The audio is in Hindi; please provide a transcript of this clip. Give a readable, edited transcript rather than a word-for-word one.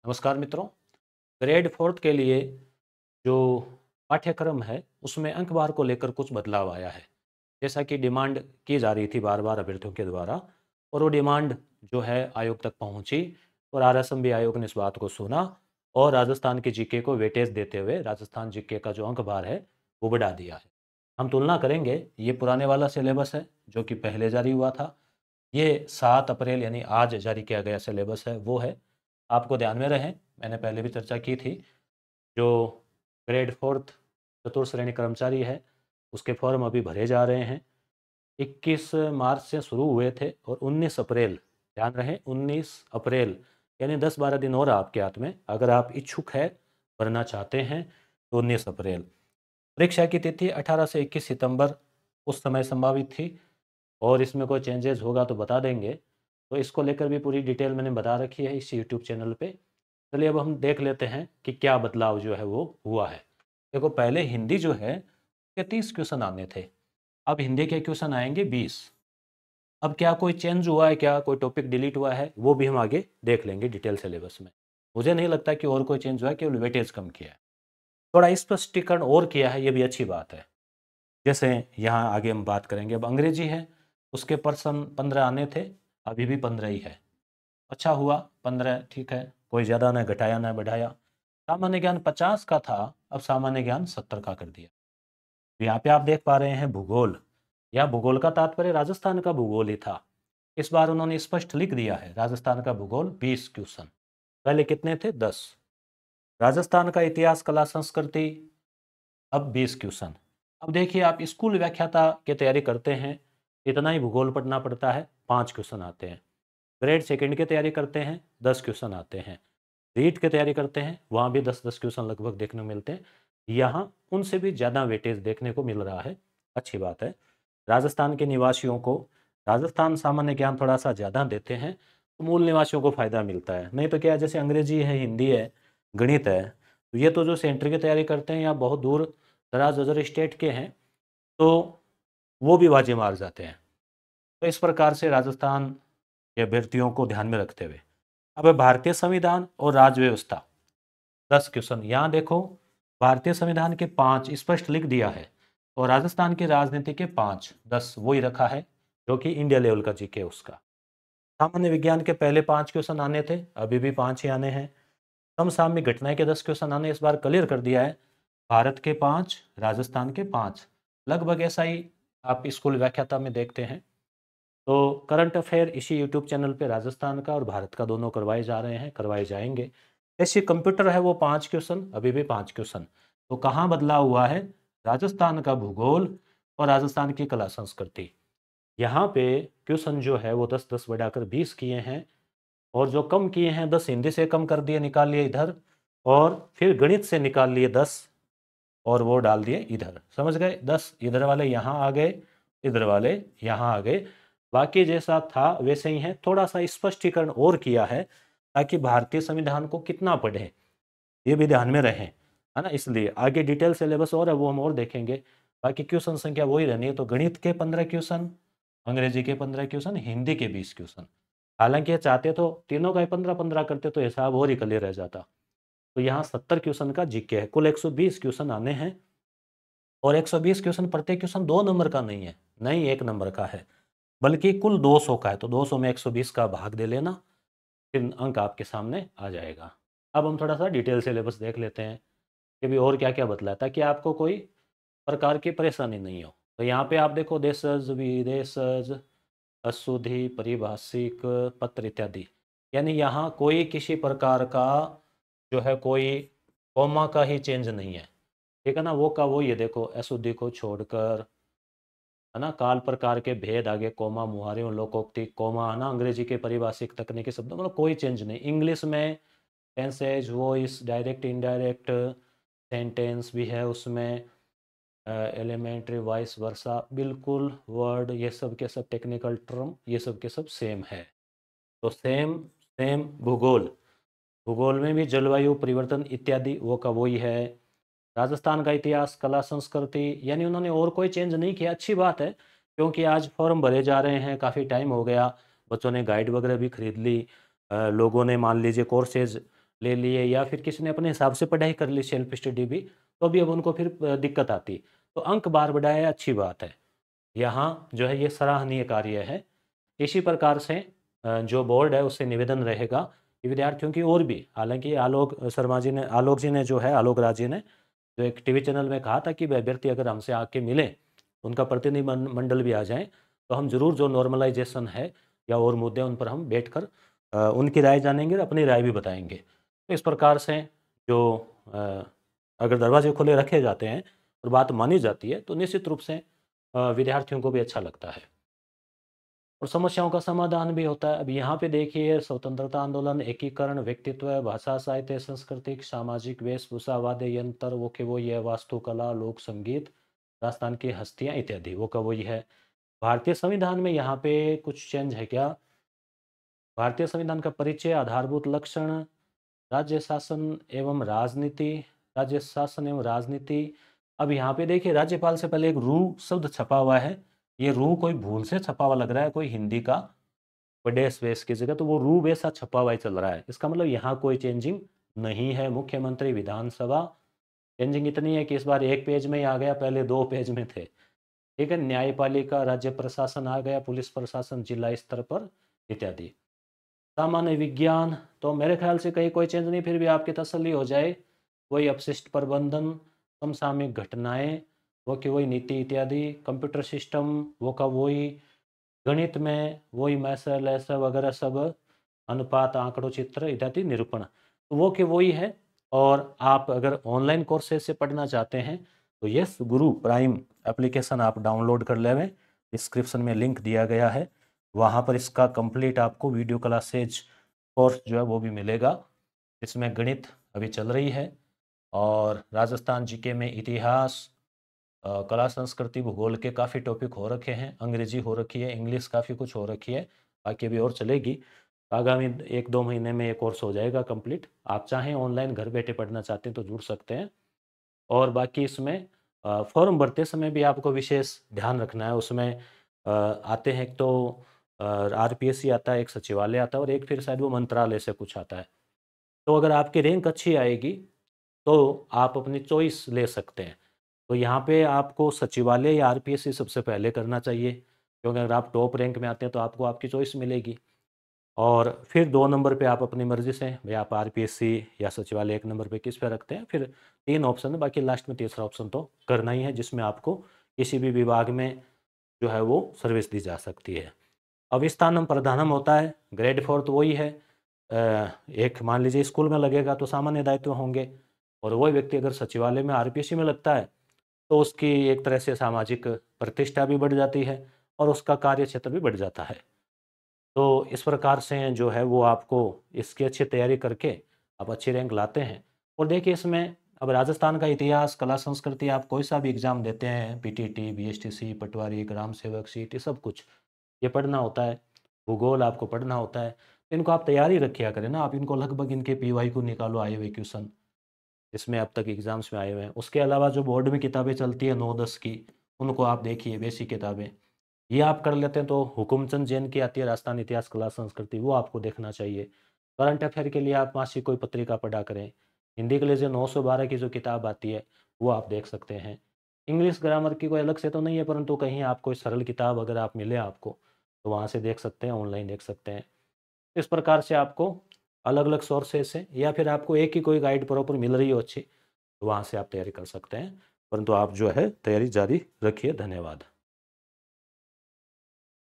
नमस्कार मित्रों। ग्रेड फोर्थ के लिए जो पाठ्यक्रम है उसमें अंकवार को लेकर कुछ बदलाव आया है। जैसा कि डिमांड की जा रही थी बार बार अभ्यर्थियों के द्वारा, और वो डिमांड जो है आयोग तक पहुंची और आरएसएमबी आयोग ने इस बात को सुना और राजस्थान के जीके को वेटेज देते हुए राजस्थान जीके का जो अंकभार है वो बढ़ा दिया है। हम तुलना करेंगे, ये पुराने वाला सिलेबस है जो कि पहले जारी हुआ था। ये 7 अप्रैल यानी आज जारी किया गया सिलेबस है वो है। आपको ध्यान में रहे, मैंने पहले भी चर्चा की थी, जो ग्रेड फोर्थ चतुर्थ श्रेणी कर्मचारी है उसके फॉर्म अभी भरे जा रहे हैं। 21 मार्च से शुरू हुए थे और 19 अप्रैल, ध्यान रहे 19 अप्रैल यानी 10-12 दिन और आपके हाथ में, अगर आप इच्छुक है भरना चाहते हैं तो 19 अप्रैल। परीक्षा की तिथि 18 से 21 सितंबर उस समय संभावित थी, और इसमें कोई चेंजेस होगा तो बता देंगे। तो इसको लेकर भी पूरी डिटेल मैंने बता रखी है इस यूट्यूब चैनल पे। चलिए अब हम देख लेते हैं कि क्या बदलाव जो है वो हुआ है। देखो, पहले हिंदी जो है के 30 क्वेश्चन आने थे, अब हिंदी के क्वेश्चन आएंगे 20। अब क्या कोई चेंज हुआ है, क्या कोई टॉपिक डिलीट हुआ है, वो भी हम आगे देख लेंगे डिटेल सिलेबस में। मुझे नहीं लगता कि और कोई चेंज हुआ है, केवल वेटेज कम किया है, थोड़ा स्पष्टीकरण और किया है, ये भी अच्छी बात है। जैसे यहाँ आगे हम बात करेंगे, अब अंग्रेजी है उसके पर्सन 15 आने थे, अभी भी 15 ही है। अच्छा हुआ 15, ठीक है, कोई ज़्यादा ना घटाया ना बढ़ाया। सामान्य ज्ञान 50 का था, अब सामान्य ज्ञान 70 का कर दिया। यहाँ पे आप देख पा रहे हैं भूगोल, या भूगोल का तात्पर्य राजस्थान का भूगोल ही था। इस बार उन्होंने स्पष्ट लिख दिया है, राजस्थान का भूगोल 20 क्वेश्चन, पहले कितने थे 10। राजस्थान का इतिहास कला संस्कृति अब 20 क्वेश्चन। अब देखिए, आप स्कूल व्याख्याता की तैयारी करते हैं, इतना ही भूगोल पढ़ना पड़ता है, 5 क्वेश्चन आते हैं। ग्रेड सेकंड की तैयारी करते हैं, 10 क्वेश्चन आते हैं। रीट की तैयारी करते हैं, वहाँ भी 10-10 क्वेश्चन लगभग देखने को मिलते हैं। यहाँ उनसे भी ज़्यादा वेटेज देखने को मिल रहा है, अच्छी बात है। राजस्थान के निवासियों को राजस्थान सामान्य ज्ञान थोड़ा सा ज़्यादा देते हैं, तो मूल निवासियों को फ़ायदा मिलता है। नहीं तो क्या, जैसे अंग्रेजी है, हिंदी है, गणित है, तो ये तो जो सेंटर की तैयारी करते हैं या बहुत दूर दराज अदर स्टेट के हैं, तो वो भी बाजी मार जाते हैं। तो इस प्रकार से राजस्थान के अभ्यर्थियों को ध्यान में रखते हुए अब भारतीय संविधान और राज्य व्यवस्था 10 क्वेश्चन। यहाँ देखो, भारतीय संविधान के 5 स्पष्ट लिख दिया है, और राजस्थान की राजनीति के 5, 10 वही रखा है जो कि इंडिया लेवल का जीके उसका। सामान्य विज्ञान के पहले 5 क्वेश्चन आने थे, अभी भी 5 ही आने हैं। समसामयिक घटनाएं के 10 क्वेश्चन आने इस बार क्लियर कर दिया है, भारत के 5, राजस्थान के 5, लगभग ऐसा ही आप स्कूल व्याख्याता में देखते हैं। तो करंट अफेयर इसी यूट्यूब चैनल पे राजस्थान का और भारत का दोनों करवाए जा रहे हैं, करवाए जाएंगे। ऐसे कंप्यूटर है वो 5 क्वेश्चन, अभी भी 5 क्वेश्चन। तो कहाँ बदलाव हुआ है, राजस्थान का भूगोल और राजस्थान की कला संस्कृति। यहाँ पे क्वेश्चन जो है वो 10-10 बढ़ाकर 20 किए हैं, और जो कम किए हैं 10 हिंदी से कम कर दिए, निकाल लिए इधर, और फिर गणित से निकाल लिए 10 और वो डाल दिए इधर। समझ गए, 10 इधर वाले यहाँ आ गए, इधर वाले यहाँ आ गए। बाकी जैसा था वैसे ही है, थोड़ा सा स्पष्टीकरण और किया है ताकि भारतीय संविधान को कितना पढ़े ये भी ध्यान में रहे, है ना। इसलिए आगे डिटेल सिलेबस और है, वो हम और देखेंगे। बाकी क्वेश्चन संख्या वही रहनी है, तो गणित के 15 क्वेश्चन, अंग्रेजी के 15 क्वेश्चन, हिंदी के 20 क्वेश्चन। हालांकि ये चाहते तो तीनों का 15-15 करते तो हिसाब और ही क्लियर रह जाता। तो यहाँ 70 क्वेश्चन का जीके है, कुल 120 क्वेश्चन आने हैं, और 120 क्वेश्चन प्रत्येक क्वेश्चन 2 नंबर का नहीं है, नहीं 1 नंबर का है, बल्कि कुल 200 का है। तो 200 में 120 का भाग दे लेना, फिर अंक आपके सामने आ जाएगा। अब हम थोड़ा सा डिटेल सिलेबस देख लेते हैं कि भी और क्या क्या बदला है, ताकि आपको कोई प्रकार की परेशानी नहीं हो। तो यहाँ पे आप देखो, देशज, विदेशज, अशुद्धि, परिभाषिक, पत्र इत्यादि, यानी यहाँ कोई किसी प्रकार का जो है कोई कॉमा का ही चेंज नहीं है, ठीक है ना। वो का वो, ये देखो अशुद्धि को छोड़कर, है ना, काल प्रकार के भेद आगे कोमा, मुहारियों, लोकोक्ति, कोमा, है ना, अंग्रेजी के पारिभाषिक तकनीकी शब्दों, मतलब कोई चेंज नहीं। इंग्लिश में tenses, voice, direct indirect, sentence भी है उसमें, एलिमेंट्री, वाइस वर्सा, बिल्कुल वर्ड, ये सब के सब टेक्निकल टर्म, ये सब के सब सेम है। तो सेम सेम भूगोल, भूगोल में भी जलवायु परिवर्तन इत्यादि वो का वही है। राजस्थान का इतिहास, कला संस्कृति, यानी उन्होंने और कोई चेंज नहीं किया, अच्छी बात है। क्योंकि आज फॉर्म भरे जा रहे हैं, काफ़ी टाइम हो गया, बच्चों ने गाइड वगैरह भी खरीद ली, लोगों ने मान लीजिए कोर्सेज ले लिए या फिर किसी ने अपने हिसाब से पढ़ाई कर ली, सेल्फ स्टडी भी, तो भी अब उनको फिर दिक्कत आती। तो अंक बार बढ़ाए अच्छी बात है, यहाँ जो है ये सराहनीय कार्य है। इसी प्रकार से जो बोर्ड है उससे निवेदन रहेगा कि विद्यार्थियों की और भी, हालांकि आलोक जी ने जो है, आलोक राज जी ने जो एक टीवी चैनल में कहा था कि वह अभ्यर्थी अगर हमसे आके मिले, उनका प्रतिनिधिमंडल भी आ जाए, तो हम जरूर जो नॉर्मलाइजेशन है या और मुद्दे उन पर हम बैठकर उनकी राय जानेंगे और अपनी राय भी बताएंगे। तो इस प्रकार से जो अ, अगर दरवाजे खुले रखे जाते हैं और बात मानी जाती है तो निश्चित रूप से विद्यार्थियों को भी अच्छा लगता है और समस्याओं का समाधान भी होता है। अब यहाँ पे देखिए, स्वतंत्रता आंदोलन, एकीकरण, व्यक्तित्व, भाषा, साहित्य, सांस्कृतिक, सामाजिक, वेशभूषा, वाद्य यंत्र, वो के वो ये, वास्तुकला, लोक संगीत, राजस्थान की हस्तियाँ इत्यादि, वो का वही है। भारतीय संविधान में यहाँ पे कुछ चेंज है क्या? भारतीय संविधान का परिचय, आधारभूत लक्षण, राज्य शासन एवं राजनीति, राज्य शासन एवं राजनीति। अब यहाँ पे देखिए, राज्यपाल से पहले एक रू शब्द छपा हुआ है, ये रू कोई भूल से छपा हुआ लग रहा है, कोई हिंदी का विदेश वेश की जगह, तो वो रू वैसा छपा हुआ ही चल रहा है। इसका मतलब यहाँ कोई चेंजिंग नहीं है। मुख्यमंत्री, विधानसभा, चेंजिंग इतनी है कि इस बार एक पेज में ही आ गया, पहले 2 पेज में थे। ठीक है, न्यायपालिका, राज्य प्रशासन आ गया, पुलिस प्रशासन जिला स्तर पर इत्यादि। सामान्य विज्ञान तो मेरे ख्याल से कहीं कोई चेंज नहीं, फिर भी आपकी तसल्ली हो जाए, वही अपशिष्ट प्रबंधन, समसामयिक घटनाएं, वो की वही नीति इत्यादि। कंप्यूटर सिस्टम, वो का वही। गणित में वही मैसल ऐसा वगैरह सब, अनुपात, आंकड़ों, चित्र इत्यादि, निरूपण, तो वो के वही है। और आप अगर ऑनलाइन कोर्सेज से पढ़ना चाहते हैं तो यस गुरु प्राइम एप्लीकेशन आप डाउनलोड कर लेवें, डिस्क्रिप्शन में लिंक दिया गया है, वहाँ पर इसका कंप्लीट आपको वीडियो क्लासेज कोर्स जो है वो भी मिलेगा। इसमें गणित अभी चल रही है और राजस्थान जीके में इतिहास, कला संस्कृति, भूगोल के काफ़ी टॉपिक हो रखे हैं, अंग्रेजी हो रखी है, इंग्लिश काफ़ी कुछ हो रखी है, बाकी अभी और चलेगी। आगामी 1-2 महीने में ये कोर्स हो जाएगा कंप्लीट। आप चाहें ऑनलाइन घर बैठे पढ़ना चाहते हैं तो जुड़ सकते हैं। और बाकी इसमें फॉर्म भरते समय भी आपको विशेष ध्यान रखना है। उसमें आते हैं, एक तो आरपीएससी आता है, एक सचिवालय आता है और एक फिर शायद वो मंत्रालय से कुछ आता है। तो अगर आपकी रैंक अच्छी आएगी तो आप अपनी चॉइस ले सकते हैं। तो यहाँ पे आपको सचिवालय या आरपीएससी सबसे पहले करना चाहिए, क्योंकि अगर आप टॉप रैंक में आते हैं तो आपको आपकी चॉइस मिलेगी। और फिर 2 नंबर पे आप अपनी मर्जी से, भाई आप आरपीएससी या सचिवालय 1 नंबर पे किस पे रखते हैं, फिर 3 ऑप्शन है, बाकी लास्ट में तीसरा ऑप्शन तो करना ही है, जिसमें आपको किसी भी विभाग में जो है वो सर्विस दी जा सकती है। अब स्थानम प्रधानम होता है, ग्रेड 4 तो वही है। एक मान लीजिए स्कूल में लगेगा तो सामान्य दायित्व होंगे, और वही व्यक्ति अगर सचिवालय में आरपीएससी में लगता है तो उसकी एक तरह से सामाजिक प्रतिष्ठा भी बढ़ जाती है और उसका कार्य क्षेत्र भी बढ़ जाता है। तो इस प्रकार से जो है वो आपको इसकी अच्छी तैयारी करके आप अच्छी रैंक लाते हैं। और देखिए इसमें अब राजस्थान का इतिहास, कला संस्कृति, आप कोई सा भी एग्ज़ाम देते हैं, पीटीटी, बीएसटीसी, पटवारी, ग्राम सेवक, सीटी, सब कुछ ये पढ़ना होता है। भूगोल आपको पढ़ना होता है, तो इनको आप तैयारी रखिया करें ना, आप इनको लगभग इनके पीवाई को निकालो, आए हुए क्वेश्चन इसमें अब तक एग्जाम्स में आए हुए हैं। उसके अलावा जो बोर्ड में किताबें चलती है 9-10 की, उनको आप देखिए, बेसिक किताबें ये आप कर लेते हैं तो हुकुमचंद जैन की आती है राजस्थान इतिहास, कला, संस्कृति, वो आपको देखना चाहिए। करंट अफेयर के लिए आप मासिक कोई पत्रिका पढ़ा करें। हिंदी के लिए जो 912 की जो किताब आती है वो आप देख सकते हैं। इंग्लिश ग्रामर की कोई अलग से तो नहीं है, परंतु कहीं आप कोई सरल किताब अगर आप मिले आपको तो वहाँ से देख सकते हैं, ऑनलाइन देख सकते हैं। इस प्रकार से आपको अलग अलग सोर्सेज से, या फिर आपको एक ही कोई गाइड प्रॉपर मिल रही हो अच्छी, तो वहाँ से आप तैयारी कर सकते हैं। परंतु आप जो है तैयारी जारी रखिए। धन्यवाद।